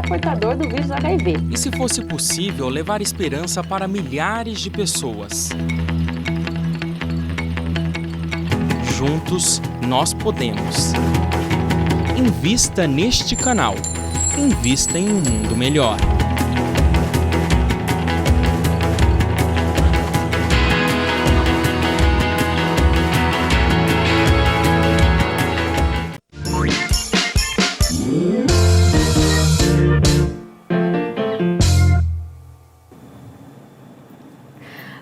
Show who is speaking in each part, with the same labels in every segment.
Speaker 1: portador do vírus HIV.
Speaker 2: E se fosse possível levar esperança para milhares de pessoas? Juntos, nós podemos. Invista neste canal. Invista em um mundo melhor.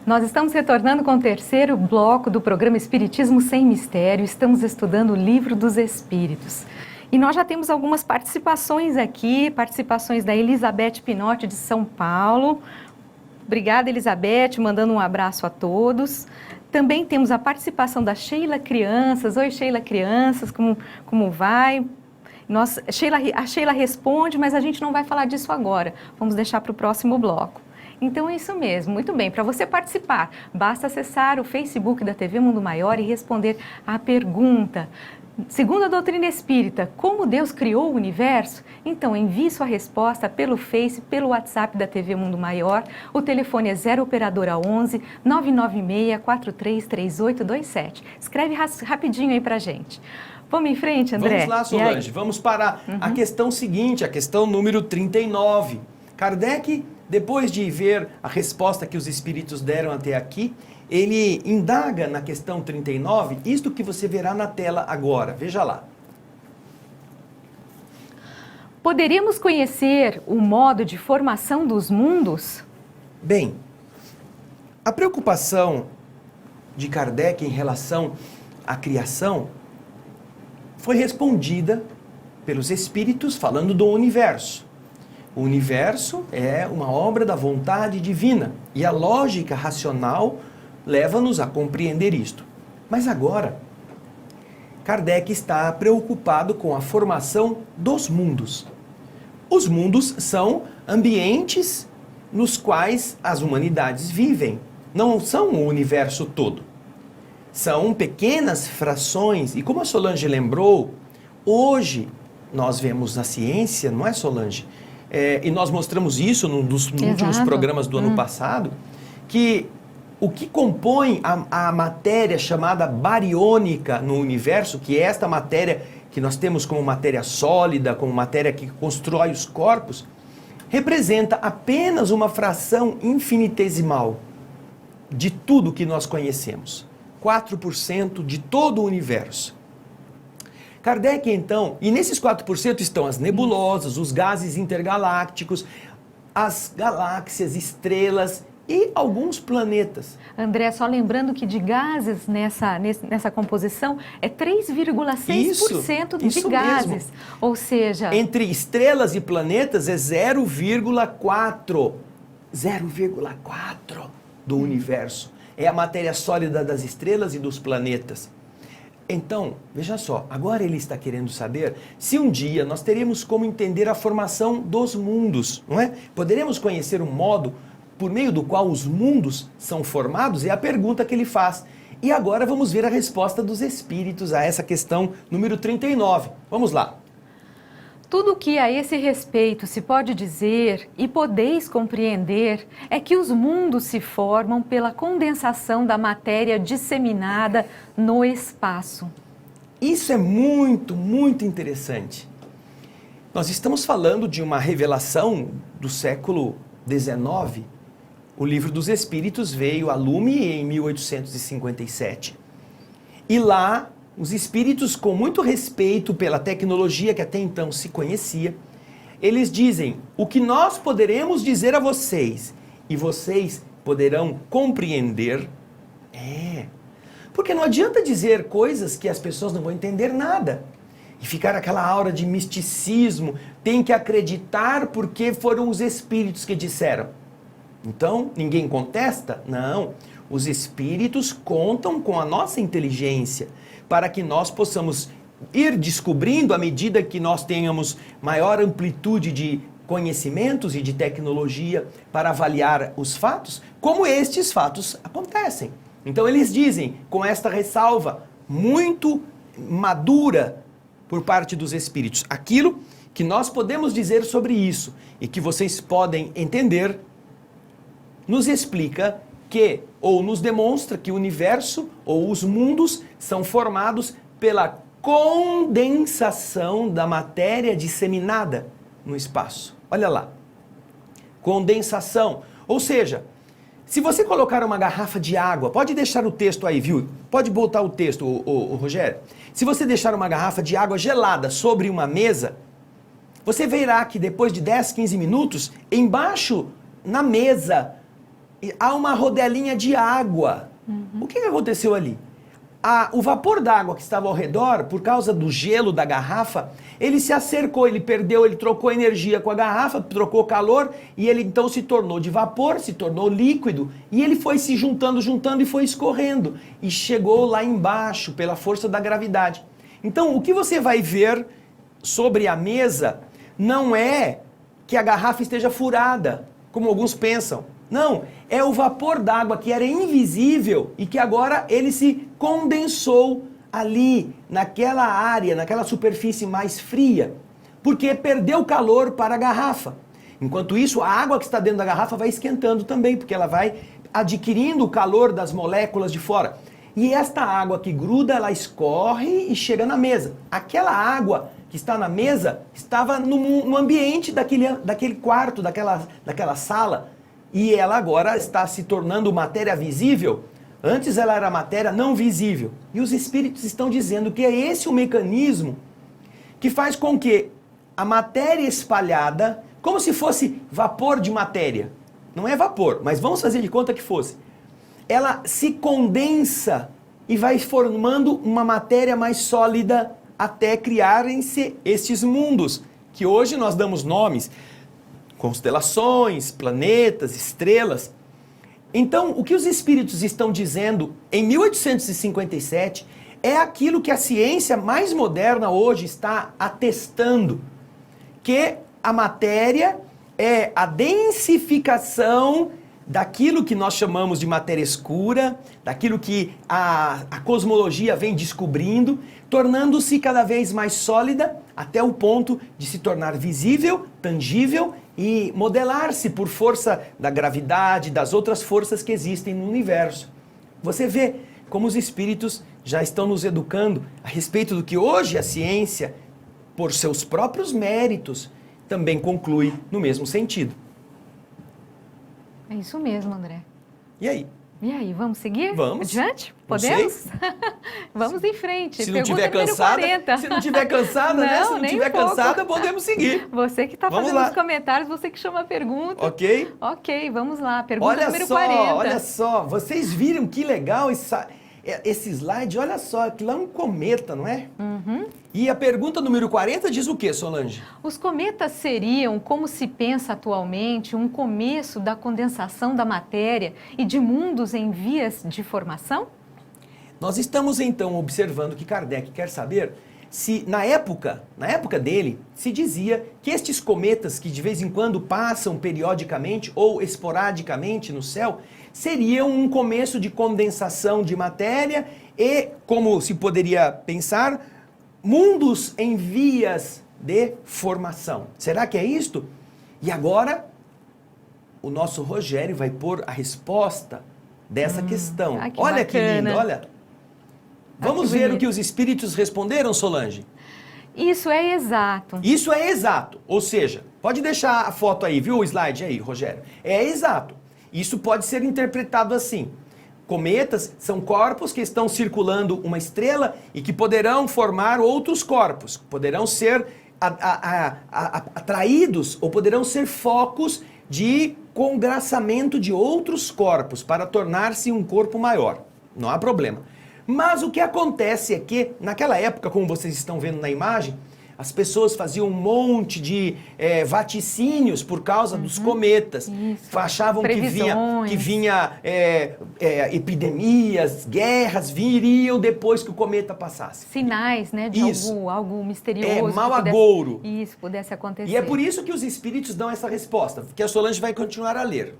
Speaker 3: Nós estamos retornando com o terceiro bloco do programa Espiritismo Sem Mistério. Estamos estudando o Livro dos Espíritos. E nós já temos algumas participações aqui, participações da Elizabeth Pinotti de São Paulo. Obrigada, Elizabeth, mandando um abraço a todos. Também temos a participação da Sheila Crianças. Oi, Sheila Crianças, como vai? A Sheila responde, mas a gente não vai falar disso agora. Vamos deixar para o próximo bloco. Então é isso mesmo, muito bem. Para você participar, basta acessar o Facebook da TV Mundo Maior e responder à pergunta. Segundo a doutrina espírita, como Deus criou o universo? Então envie sua resposta pelo Face, pelo WhatsApp da TV Mundo Maior. O telefone é 0 operadora 11 996 433827. Escreve rapidinho aí pra gente. Vamos em frente, André?
Speaker 4: Vamos lá, Solange. Vamos para a questão seguinte, a questão número 39. Kardec, depois de ver a resposta que os espíritos deram até aqui, ele indaga na questão 39, isto que você verá na tela agora. Veja lá.
Speaker 3: Poderíamos conhecer o modo de formação dos mundos?
Speaker 4: Bem, a preocupação de Kardec em relação à criação foi respondida pelos espíritos falando do universo. O universo é uma obra da vontade divina e a lógica racional leva-nos a compreender isto. Mas agora, Kardec está preocupado com a formação dos mundos. Os mundos são ambientes nos quais as humanidades vivem. Não são o universo todo. São pequenas frações. E como a Solange lembrou, hoje nós vemos na ciência, não é, Solange? E nós mostramos isso num dos últimos programas do ano passado, que o que compõe a matéria chamada bariônica no universo, que é esta matéria que nós temos como matéria sólida, como matéria que constrói os corpos, representa apenas uma fração infinitesimal de tudo que nós conhecemos. 4% de todo o universo. Kardec, então, e nesses 4% estão as nebulosas, os gases intergalácticos, as galáxias, estrelas e alguns planetas.
Speaker 3: André, só lembrando que de gases nessa composição é 3,6% de gases. Mesmo. Ou seja...
Speaker 4: Entre estrelas e planetas é 0,4% do universo. É a matéria sólida das estrelas e dos planetas. Então, veja só, agora ele está querendo saber se um dia nós teremos como entender a formação dos mundos, não é? Poderemos conhecer um modo por meio do qual os mundos são formados? É a pergunta que ele faz. E agora vamos ver a resposta dos espíritos a essa questão número 39. Vamos lá.
Speaker 3: Tudo o que a esse respeito se pode dizer e podeis compreender é que os mundos se formam pela condensação da matéria disseminada no espaço.
Speaker 4: Isso é muito, muito interessante. Nós estamos falando de uma revelação do século XIX. O Livro dos Espíritos veio a lume em 1857. E lá, os espíritos, com muito respeito pela tecnologia que até então se conhecia, eles dizem: o que nós poderemos dizer a vocês e vocês poderão compreender porque não adianta dizer coisas que as pessoas não vão entender nada e ficar aquela aura de misticismo, tem que acreditar porque foram os espíritos que disseram. Então, ninguém contesta? Não. Os espíritos contam com a nossa inteligência para que nós possamos ir descobrindo à medida que nós tenhamos maior amplitude de conhecimentos e de tecnologia para avaliar os fatos, como estes fatos acontecem. Então eles dizem, com esta ressalva muito madura por parte dos espíritos, aquilo que nós podemos dizer sobre isso e que vocês podem entender, nos explica que, ou nos demonstra que o universo ou os mundos são formados pela condensação da matéria disseminada no espaço. Olha lá. Condensação. Ou seja, se você colocar uma garrafa de água, pode deixar o texto aí, viu? Pode botar o texto, o Rogério. Se você deixar uma garrafa de água gelada sobre uma mesa, você verá que depois de 10, 15 minutos, embaixo, na mesa, há uma rodelinha de água. O que aconteceu ali? O vapor d'água que estava ao redor, por causa do gelo da garrafa, ele se acercou, ele trocou energia com a garrafa, trocou calor, e ele então se tornou de vapor, se tornou líquido, e ele foi se juntando e foi escorrendo, e chegou lá embaixo pela força da gravidade. Então, o que você vai ver sobre a mesa não é que a garrafa esteja furada, como alguns pensam. Não, é o vapor d'água que era invisível e que agora ele se condensou ali, naquela área, naquela superfície mais fria, porque perdeu calor para a garrafa. Enquanto isso, a água que está dentro da garrafa vai esquentando também, porque ela vai adquirindo o calor das moléculas de fora. E esta água que gruda, ela escorre e chega na mesa. Aquela água que está na mesa estava no ambiente daquele quarto, daquela sala, e ela agora está se tornando matéria visível. Antes ela era matéria não visível. E os espíritos estão dizendo que é esse o mecanismo que faz com que a matéria espalhada, como se fosse vapor de matéria, não é vapor, mas vamos fazer de conta que fosse, ela se condensa e vai formando uma matéria mais sólida até criarem-se estes mundos, que hoje nós damos nomes, constelações, planetas, estrelas. Então, o que os espíritos estão dizendo em 1857 é aquilo que a ciência mais moderna hoje está atestando, que a matéria é a densificação daquilo que nós chamamos de matéria escura, daquilo que a cosmologia vem descobrindo, tornando-se cada vez mais sólida até o ponto de se tornar visível, tangível e modelar-se por força da gravidade, das outras forças que existem no universo. Você vê como os espíritos já estão nos educando a respeito do que hoje a ciência, por seus próprios méritos, também conclui no mesmo sentido.
Speaker 3: É isso mesmo, André.
Speaker 4: E aí?
Speaker 3: E aí, vamos seguir?
Speaker 4: Vamos.
Speaker 3: Adiante? Podemos? Vamos em frente.
Speaker 4: Se não
Speaker 3: Pergunta
Speaker 4: tiver
Speaker 3: número
Speaker 4: cansada,
Speaker 3: 40.
Speaker 4: se não tiver cansada, né?
Speaker 3: Não,
Speaker 4: Se não
Speaker 3: nem
Speaker 4: tiver
Speaker 3: um pouco.
Speaker 4: cansada, podemos seguir.
Speaker 3: Você que está
Speaker 4: Vamos
Speaker 3: fazendo
Speaker 4: lá.
Speaker 3: os comentários, você que chama a pergunta.
Speaker 4: Ok?
Speaker 3: Ok, vamos lá. Pergunta
Speaker 4: Olha
Speaker 3: número
Speaker 4: só,
Speaker 3: 40.
Speaker 4: olha só. Vocês viram que legal esse slide? Olha só, aquilo é um cometa, não é?
Speaker 3: Uhum.
Speaker 4: E a pergunta número 40 diz o quê, Solange?
Speaker 3: Os cometas seriam, como se pensa atualmente, um começo da condensação da matéria e de mundos em vias de formação?
Speaker 4: Nós estamos então observando que Kardec quer saber se na época dele, se dizia que estes cometas que de vez em quando passam periodicamente ou esporadicamente no céu, seriam um começo de condensação de matéria e, como se poderia pensar, mundos em vias de formação. Será que é isto? E agora, o nosso Rogério vai pôr a resposta dessa questão.
Speaker 3: Que
Speaker 4: olha que
Speaker 3: bacana.
Speaker 4: lindo, olha. Vamos
Speaker 3: que
Speaker 4: ver o
Speaker 3: bonito.
Speaker 4: que os espíritos responderam, Solange?
Speaker 3: Isso é exato.
Speaker 4: Isso é exato. Ou seja, pode deixar a foto aí, viu o slide aí, Rogério? É exato. Isso pode ser interpretado assim. Cometas são corpos que estão circulando uma estrela e que poderão formar outros corpos, poderão ser atraídos ou poderão ser focos de congraçamento de outros corpos para tornar-se um corpo maior. Não há problema. Mas o que acontece é que, naquela época, como vocês estão vendo na imagem, as pessoas faziam um monte de vaticínios por causa dos cometas.
Speaker 3: Isso.
Speaker 4: Achavam que
Speaker 3: Previsões.
Speaker 4: vinha epidemias, guerras, viriam depois que o cometa passasse.
Speaker 3: Sinais, né, de algo misterioso.
Speaker 4: Mal
Speaker 3: que pudesse-
Speaker 4: agouro.
Speaker 3: Isso, pudesse acontecer.
Speaker 4: E é por isso que os espíritos dão essa resposta, que a Solange vai continuar a ler.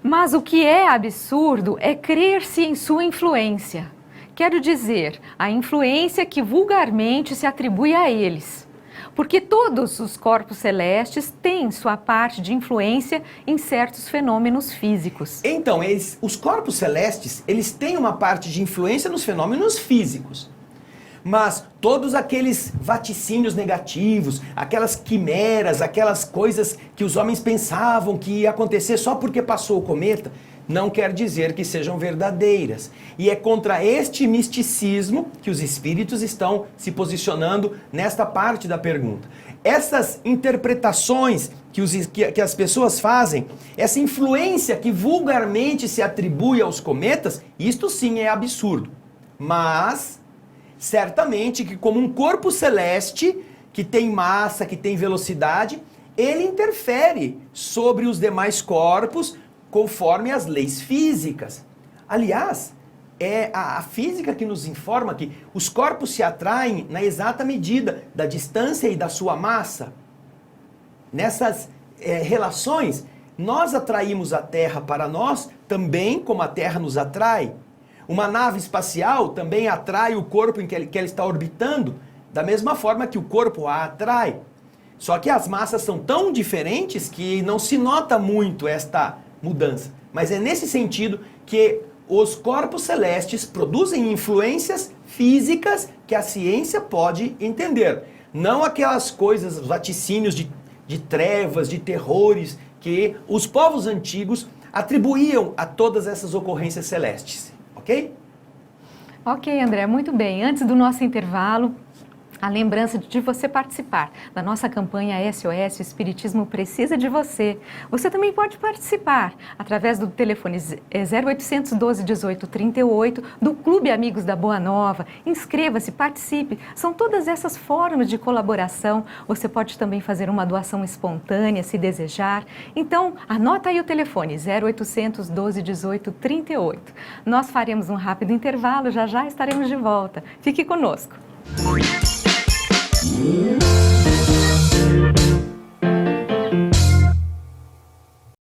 Speaker 3: Mas o que é absurdo é crer-se em sua influência. Quero dizer, a influência que vulgarmente se atribui a eles. Porque todos os corpos celestes têm sua parte de influência em certos fenômenos físicos.
Speaker 4: Então, os corpos celestes, eles têm uma parte de influência nos fenômenos físicos. Mas todos aqueles vaticínios negativos, aquelas quimeras, aquelas coisas que os homens pensavam que ia acontecer só porque passou o cometa, não quer dizer que sejam verdadeiras. E é contra este misticismo que os espíritos estão se posicionando nesta parte da pergunta. Essas interpretações que as pessoas fazem, essa influência que vulgarmente se atribui aos cometas, isto sim é absurdo. Mas certamente que como um corpo celeste, que tem massa, que tem velocidade, ele interfere sobre os demais corpos conforme as leis físicas. Aliás, é a física que nos informa que os corpos se atraem na exata medida da distância e da sua massa. Nessas relações, nós atraímos a Terra para nós também como a Terra nos atrai. Uma nave espacial também atrai o corpo em que ela está orbitando, da mesma forma que o corpo a atrai. Só que as massas são tão diferentes que não se nota muito esta mudança. Mas é nesse sentido que os corpos celestes produzem influências físicas que a ciência pode entender. Não aquelas coisas, vaticínios de trevas, de terrores, que os povos antigos atribuíam a todas essas ocorrências celestes. Ok?
Speaker 3: Ok, André, muito bem. Antes do nosso intervalo, a lembrança de você participar da nossa campanha SOS, o Espiritismo precisa de você. Você também pode participar através do telefone 0800 12 18 38, do Clube Amigos da Boa Nova. Inscreva-se, participe. São todas essas formas de colaboração. Você pode também fazer uma doação espontânea, se desejar. Então, anota aí o telefone 0800 12 18 38. Nós faremos um rápido intervalo, já já estaremos de volta. Fique conosco.